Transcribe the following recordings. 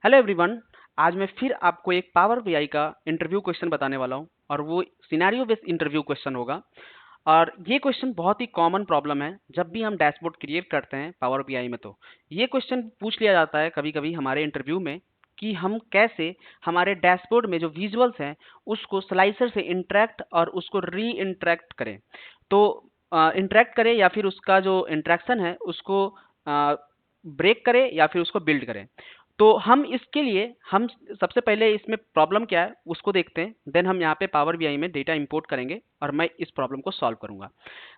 Hello everyone. आज मैं फिर आपको एक पावर बीआई का इंटरव्यू क्वेश्चन बताने वाला हूं और वो सिनेरियो बेस्ड इंटरव्यू क्वेश्चन होगा। और ये क्वेश्चन बहुत ही कॉमन प्रॉब्लम है जब भी हम डैशबोर्ड क्रिएट करते हैं पावर बीआई में। तो ये क्वेश्चन पूछ लिया जाता है कभी कभी हमारे इंटरव्यू में कि हम कैसे हमारे डैशबोर्ड में जो विजुअल्स हैं उसको स्लाइसर से इंटरेक्ट और उसको री इंटरेक्ट करें। तो इंटरेक्ट करें या फिर उसका जो इंटरेक्शन है उसको ब्रेक करें या फिर उसको बिल्ड करें। तो हम इसके लिए हम सबसे पहले इसमें प्रॉब्लम क्या है उसको देखते हैं, देन हम यहाँ पे पावर बीआई में डेटा इंपोर्ट करेंगे और मैं इस प्रॉब्लम को सॉल्व करूंगा।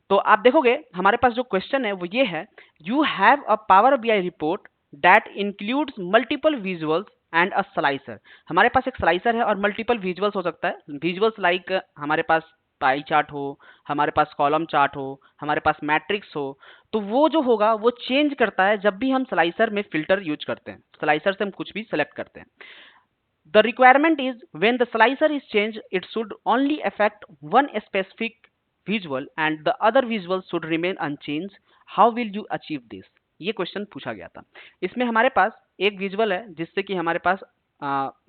तो आप देखोगे हमारे पास जो क्वेश्चन है वो ये है, you have a power BI report that includes multiple visuals and a slicer. हमारे पास एक स्लाइसर है और मल्टीपल विजुअल्स हो सकता है। विजुअल्स लाइक हमारे पास पाई चार्ट हो, हमारे पास कॉलम चार्ट हो, हमारे पास मैट्रिक्स हो। तो वो जो होगा वो चेंज करता है जब भी हम स्लाइसर में फिल्टर यूज करते हैं, स्लाइसर से हम कुछ भी सेलेक्ट करते हैं। The requirement is when the slicer is changed, it should only affect one specific visual and the other visuals should remain unchanged. How will you achieve this? ये question पूछा गया था। इसमें हमारे पास एक विजुअल है जिससे कि हमारे पास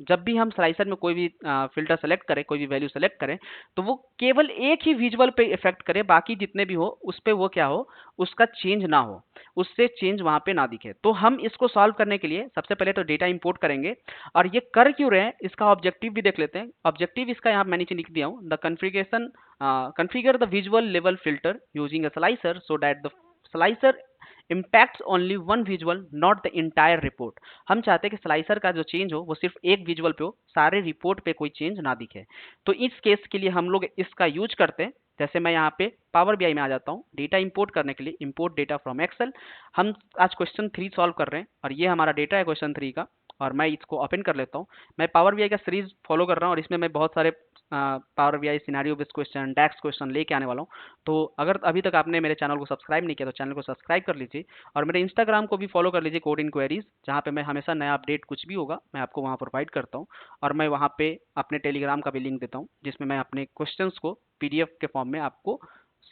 जब भी हम स्लाइसर में कोई भी फिल्टर सेलेक्ट करें, कोई भी वैल्यू सेलेक्ट करें, तो वो केवल एक ही विजुअल पे इफेक्ट करे, बाकी जितने भी हो उस पे वो क्या हो, उसका चेंज ना हो, उससे चेंज वहां पे ना दिखे। तो हम इसको सॉल्व करने के लिए सबसे पहले तो डेटा इंपोर्ट करेंगे और ये कर क्यों रहे हैं इसका ऑब्जेक्टिव भी देख लेते हैं। ऑब्जेक्टिव इसका यहाँ मैं नीचे लिख दिया हूँ, the configuration configure the visual level filter using a slicer so that the slicer impacts only one visual not the entire report। हम चाहते हैं कि स्लाइसर का जो चेंज हो वो सिर्फ एक विजुअल पे हो, सारे रिपोर्ट पे कोई चेंज ना दिखे। तो इस केस के लिए हम लोग इसका यूज करते हैं। जैसे मैं यहाँ पे पावर बीआई में आ जाता हूँ डेटा इंपोर्ट करने के लिए, इंपोर्ट डेटा फ्रॉम एक्सेल। हम आज क्वेश्चन 3 सॉल्व कर रहे हैं और ये हमारा डेटा है क्वेश्चन 3 का। और मैं इसको ओपन कर लेता हूँ। मैं पावर बीआई का सीरीज फॉलो कर रहा हूँ और इसमें मैं बहुत सारे power BI scenario based question, DAX question लेके आने वाला हूँ। तो अगर अभी तक आपने मेरे चैनल को सब्सक्राइब नहीं किया तो चैनल को सब्सक्राइब कर लीजिए और मेरे इंस्टाग्राम को भी फॉलो कर लीजिए, कोड इंक्वायरीज, जहाँ पे मैं हमेशा नया अपडेट कुछ भी होगा मैं आपको वहाँ प्रोवाइड करता हूँ। और मैं वहाँ पे अपने टेलीग्राम का भी लिंक देता हूँ जिसमें मैं अपने क्वेश्चंस को पीडीएफ के फॉर्म में आपको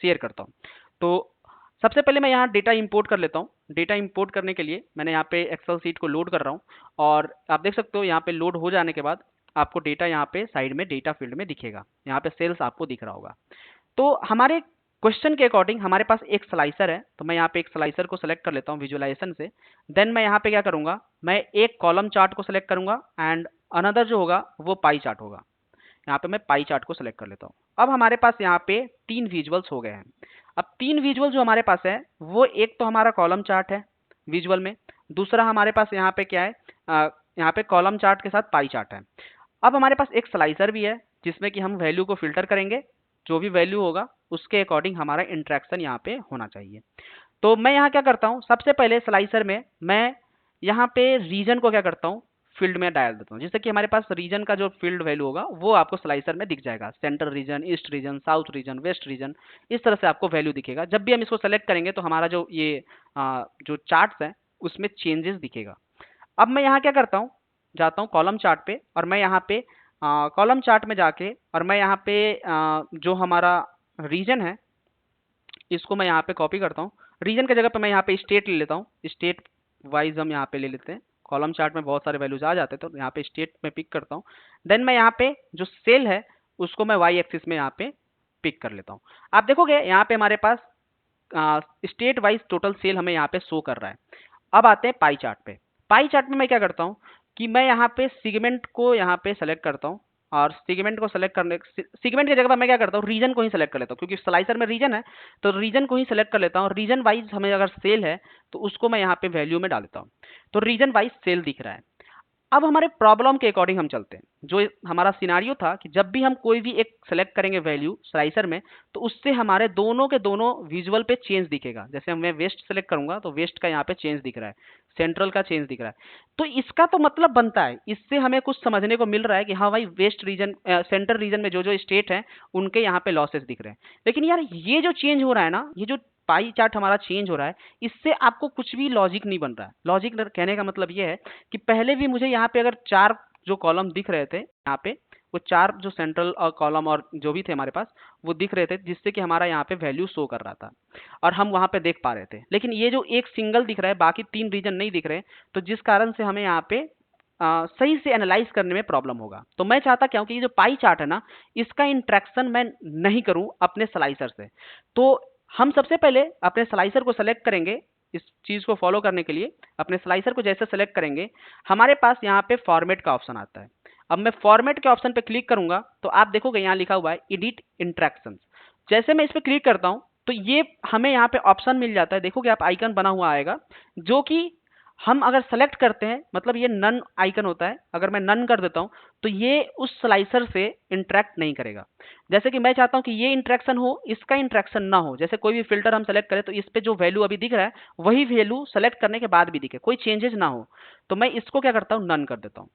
शेयर करता हूँ। तो सबसे पहले मैं यहाँ डेटा इंपोर्ट कर लेता हूँ। डेटा इंपोर्ट करने के लिए मैंने यहाँ पे एक्सेल शीट को लोड कर रहा हूँ और आप देख सकते हो यहाँ पे लोड हो जाने के बाद आपको डेटा यहाँ पे साइड में डेटा फील्ड में दिखेगा, यहाँ पे सेल्स आपको दिख रहा होगा। तो हमारे क्वेश्चन के अकॉर्डिंग हमारे पास एक स्लाइसर है, तो मैं यहाँ पे एक स्लाइसर को सेलेक्ट कर लेता हूँ विजुअलाइजेशन से। देन मैं यहाँ पे क्या करूँगा, मैं एक कॉलम चार्ट को सेलेक्ट करूँगा एंड अनदर जो होगा वो पाई चार्ट होगा। यहाँ पे मैं पाई चार्ट को सेलेक्ट कर लेता हूँ। अब हमारे पास यहाँ पे 3 विजुअल्स हो गए हैं। अब 3 विजुअल जो हमारे पास है वो एक तो हमारा कॉलम चार्ट है विजुअल में, दूसरा हमारे पास यहाँ पे क्या है, यहाँ पे कॉलम चार्ट के साथ पाई चार्ट है। अब हमारे पास एक स्लाइसर भी है जिसमें कि हम वैल्यू को फिल्टर करेंगे, जो भी वैल्यू होगा उसके अकॉर्डिंग हमारा इंटरेक्शन यहाँ पे होना चाहिए। तो मैं यहाँ क्या करता हूँ, सबसे पहले स्लाइसर में मैं यहाँ पे रीजन को क्या करता हूँ, फील्ड में डाल देता हूँ, जिससे कि हमारे पास रीजन का जो फील्ड वैल्यू होगा वो आपको स्लाइसर में दिख जाएगा। Central region, east region, south region, west region, इस तरह से आपको वैल्यू दिखेगा। जब भी हम इसको सेलेक्ट करेंगे तो हमारा जो ये जो चार्ट्स हैं उसमें चेंजेस दिखेगा। अब मैं यहाँ क्या करता हूँ, जाता हूँ कॉलम चार्ट पे और मैं यहाँ पे कॉलम चार्ट में जाके और मैं यहाँ पे जो हमारा रीजन है इसको मैं यहाँ पे कॉपी करता हूँ। रीजन की जगह पे मैं यहाँ पे स्टेट ले लेता हूँ, स्टेट वाइज हम यहाँ पे ले लेते हैं। कॉलम चार्ट में बहुत सारे वैल्यूज आ जाते हैं तो यहाँ पे स्टेट में पिक करता हूँ। देन मैं यहाँ पे जो सेल है उसको मैं वाई एक्सिस में यहाँ पे पिक कर लेता हूँ। आप देखोगे यहाँ पे हमारे पास स्टेट वाइज टोटल सेल हमें यहाँ पे शो कर रहा है। अब आते हैं पाई चार्ट पे। पाई चार्ट में मैं क्या करता हूँ कि मैं यहाँ पे सेगमेंट को यहाँ पे सेलेक्ट करता हूँ और सेगमेंट को सेलेक्ट करने सेगमेंट की जगह पर मैं क्या करता हूँ, रीजन को ही सेलेक्ट कर लेता हूँ, क्योंकि स्लाइसर में रीजन है तो रीजन को ही सेलेक्ट कर लेता हूँ। रीजन वाइज हमें अगर सेल है तो उसको मैं यहाँ पे वैल्यू में डाल देता हूँ, तो रीजन वाइज सेल दिख रहा है। अब हमारे प्रॉब्लम के अकॉर्डिंग हम चलते हैं। जो हमारा सिनारियो था कि जब भी हम कोई भी एक सेलेक्ट करेंगे वैल्यू स्लाइसर में तो उससे हमारे दोनों के दोनों विजुअल पे चेंज दिखेगा। जैसे मैं वेस्ट सेलेक्ट करूंगा तो वेस्ट का यहाँ पे चेंज दिख रहा है, सेंट्रल का चेंज दिख रहा है। तो इसका तो मतलब बनता है, इससे हमें कुछ समझने को मिल रहा है कि हाँ भाई वेस्ट रीजन सेंट्रल रीजन में जो जो स्टेट है उनके यहाँ पे लॉसेस दिख रहे हैं। लेकिन यार ये जो चेंज हो रहा है ना, ये जो पाई चार्ट हमारा चेंज हो रहा है, इससे आपको कुछ भी लॉजिक नहीं बन रहा है। लॉजिक कहने का मतलब ये है कि पहले भी मुझे यहाँ पे अगर 4 जो कॉलम दिख रहे थे यहाँ पे, वो 4 जो सेंट्रल और कॉलम और जो भी थे हमारे पास वो दिख रहे थे, जिससे कि हमारा यहाँ पे वैल्यू शो कर रहा था और हम वहाँ पे देख पा रहे थे। लेकिन ये जो एक सिंगल दिख रहा है, बाकी 3 रीजन नहीं दिख रहे, तो जिस कारण से हमें यहाँ पे सही से एनालाइज करने में प्रॉब्लम होगा। तो मैं चाहता क्या हूं कि ये जो पाई चार्ट है ना, इसका इंट्रैक्शन मैं नहीं करूं अपने स्लाइसर से। तो हम सबसे पहले अपने स्लाइसर को सेलेक्ट करेंगे। इस चीज को फॉलो करने के लिए अपने स्लाइसर को जैसे सेलेक्ट करेंगे, हमारे पास यहाँ पे फॉर्मेट का ऑप्शन आता है। अब मैं फॉर्मेट के ऑप्शन पे क्लिक करूंगा तो आप देखोगे यहाँ लिखा हुआ है एडिट इंट्रैक्शन। जैसे मैं इस पे क्लिक करता हूं तो ये हमें यहाँ पे ऑप्शन मिल जाता है। देखोगे आप आइकन बना हुआ आएगा, जो कि हम अगर सेलेक्ट करते हैं मतलब ये नन आइकन होता है। अगर मैं नन कर देता हूं तो ये उस स्लाइसर से इंटरेक्ट नहीं करेगा। जैसे कि मैं चाहता हूं कि ये इंटरेक्शन हो, इसका इंटरेक्शन ना हो। जैसे कोई भी फिल्टर हम सेलेक्ट करें तो इस पे जो वैल्यू अभी दिख रहा है वही वैल्यू सेलेक्ट करने के बाद भी दिखे, कोई चेंजेस ना हो। तो मैं इसको क्या करता हूं, नन कर देता हूं।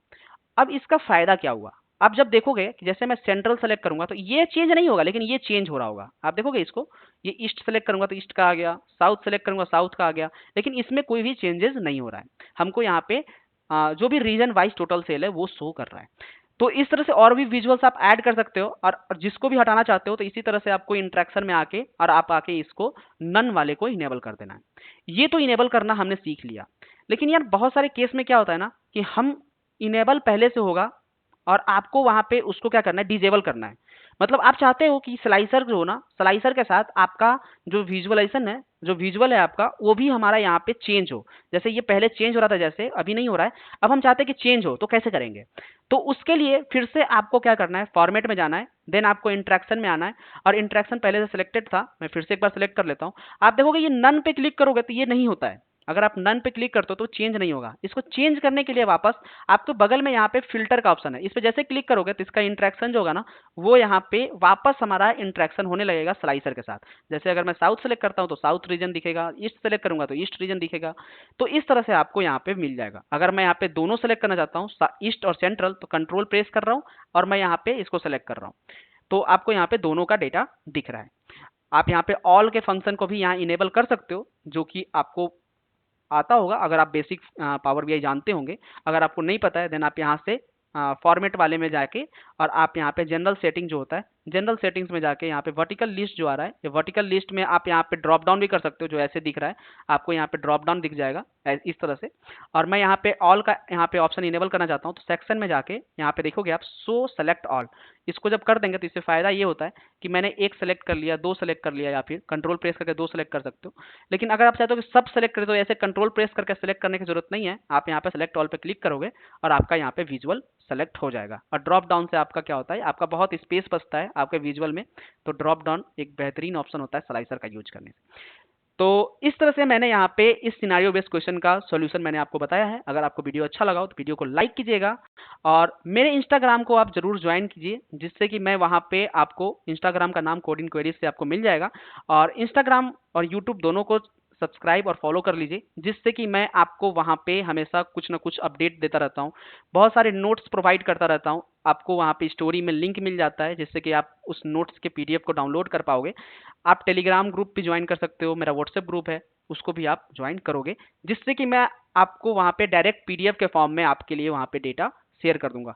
अब इसका फायदा क्या हुआ, आप जब देखोगे कि जैसे मैं सेंट्रल सेलेक्ट करूंगा तो ये चेंज नहीं होगा, लेकिन ये चेंज हो रहा होगा। आप देखोगे इसको, ये ईस्ट सेलेक्ट करूंगा तो ईस्ट का आ गया, साउथ सेलेक्ट करूंगा साउथ का आ गया, लेकिन इसमें कोई भी चेंजेस नहीं हो रहा है। हमको यहाँ पे जो भी रीजन वाइज टोटल सेल है वो शो कर रहा है। तो इस तरह से और भी विजुअल्स आप ऐड कर सकते हो, और जिसको भी हटाना चाहते हो तो इसी तरह से आपको इंट्रैक्शन में आके और आप आके इसको नन वाले को इनेबल कर देना है। ये तो इनेबल करना हमने सीख लिया। लेकिन यार बहुत सारे केस में क्या होता है ना कि हम इनेबल पहले से होगा और आपको वहां पे उसको क्या करना है, डिजेबल करना है। मतलब आप चाहते हो कि स्लाइसर जो हो ना, स्लाइसर के साथ आपका जो विजुअलाइजेशन है, जो विजुअल है आपका, वो भी हमारा यहाँ पे चेंज हो। जैसे ये पहले चेंज हो रहा था, जैसे अभी नहीं हो रहा है, अब हम चाहते हैं कि चेंज हो, तो कैसे करेंगे? तो उसके लिए फिर से आपको क्या करना है, फॉर्मेट में जाना है, देन आपको इंट्रैक्शन में आना है। और इंट्रैक्शन पहले से सिलेक्टेड था, मैं फिर से एक बार सिलेक्ट कर लेता हूँ। आप देखोगे ये नन पे क्लिक करोगे तो ये नहीं होता है। अगर आप नन पे क्लिक करते हो तो चेंज नहीं होगा। इसको चेंज करने के लिए वापस आपको बगल में यहाँ पे फिल्टर का ऑप्शन है, इस पे जैसे क्लिक करोगे तो इसका इंट्रैक्शन जो होगा ना, वो यहाँ पे वापस हमारा इंट्रैक्शन होने लगेगा स्लाइसर के साथ। जैसे अगर मैं साउथ सेलेक्ट करता हूँ तो साउथ रीजन दिखेगा, ईस्ट सेलेक्ट करूंगा तो ईस्ट रीजन दिखेगा। तो इस तरह से आपको यहाँ पे मिल जाएगा। अगर मैं यहाँ पे दोनों सेलेक्ट करना चाहता हूँ, ईस्ट और सेंट्रल, तो कंट्रोल प्रेस कर रहा हूँ और मैं यहाँ पे इसको सेलेक्ट कर रहा हूँ, तो आपको यहाँ पे दोनों का डेटा दिख रहा है। आप यहाँ पे ऑल के फंक्शन को भी यहाँ इनेबल कर सकते हो, जो कि आपको आता होगा अगर आप बेसिक पावर बीआई जानते होंगे। अगर आपको नहीं पता है देन आप यहाँ से फॉर्मेट वाले में जाके और आप यहाँ पे जनरल सेटिंग जो होता है, जनरल सेटिंग्स में जाके यहाँ पे वर्टिकल लिस्ट जो आ रहा है, ये वर्टिकल लिस्ट में आप यहाँ पे ड्रॉप डाउन भी कर सकते हो। जो ऐसे दिख रहा है आपको यहाँ पे ड्रॉप डाउन दिख जाएगा इस तरह से। और मैं यहाँ पे ऑल का यहाँ पे ऑप्शन इनेबल करना चाहता हूँ, तो सेक्शन में जाके यहाँ पे देखोगे आप शो सेलेक्ट ऑल। इसको जब कर देंगे तो इससे फायदा ये होता है कि मैंने एक सेलेक्ट कर लिया, दो सेलेक्ट कर लिया, या फिर कंट्रोल प्रेस करके दो सेलेक्ट कर सकते हो। लेकिन अगर आप चाहते हो कि सब सेलेक्ट करें तो ऐसे कंट्रोल प्रेस करके सेलेक्ट करने की जरूरत नहीं है। आप यहाँ पे सेलेक्ट ऑल पे क्लिक करोगे और आपका यहाँ पे विजुअल सेलेक्ट हो जाएगा। और ड्रॉप डाउन से आपका क्या होता है, आपका बहुत स्पेस बचता है आपके विजुअल में। तो ड्रॉप डाउन एक बेहतरीन ऑप्शन होता है स्लाइसर का यूज करने से। तो इस तरह से मैंने यहाँ पे इस सिनारियो बेस्ड क्वेश्चन का सॉल्यूशन मैंने आपको बताया है। अगर आपको वीडियो अच्छा लगा हो तो वीडियो को लाइक कीजिएगा और मेरे इंस्टाग्राम को आप जरूर ज्वाइन कीजिए, जिससे कि मैं वहाँ पे आपको, इंस्टाग्राम का नाम कोडिंग क्वेरीज से आपको मिल जाएगा। और इंस्टाग्राम और यूट्यूब दोनों को सब्सक्राइब और फॉलो कर लीजिए, जिससे कि मैं आपको वहाँ पे हमेशा कुछ ना कुछ अपडेट देता रहता हूँ। बहुत सारे नोट्स प्रोवाइड करता रहता हूँ। आपको वहाँ पे स्टोरी में लिंक मिल जाता है, जिससे कि आप उस नोट्स के पीडीएफ को डाउनलोड कर पाओगे। आप टेलीग्राम ग्रुप भी ज्वाइन कर सकते हो, मेरा व्हाट्सएप ग्रुप है, उसको भी आप ज्वाइन करोगे, जिससे कि मैं आपको वहाँ पे डायरेक्ट पीडीएफ के फॉर्म में आपके लिए वहाँ पे डेटा शेयर कर दूंगा।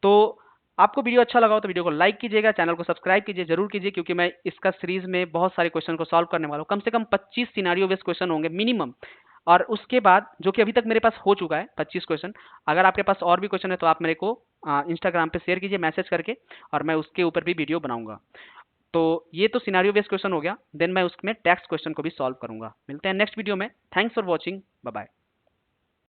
तो आपको वीडियो अच्छा लगा हो तो वीडियो को लाइक कीजिएगा, चैनल को सब्सक्राइब कीजिए, जरूर कीजिए, क्योंकि मैं इसका सीरीज में बहुत सारे क्वेश्चन को सॉल्व करने वाला हूँ। कम से कम 25 सिनारियो बेस्ड क्वेश्चन होंगे मिनिमम। और उसके बाद जो कि अभी तक मेरे पास हो चुका है 25 क्वेश्चन, अगर आपके पास और भी क्वेश्चन है तो आप मेरे को इंस्टाग्राम पे शेयर कीजिए मैसेज करके, और मैं उसके ऊपर भी वीडियो बनाऊंगा। तो ये तो सिनारियो बेस्ड क्वेश्चन हो गया, देन मैं उसमें टेक्स्ट क्वेश्चन को भी सॉल्व करूंगा। मिलते हैं नेक्स्ट वीडियो में। Thanks for watching, bye bye.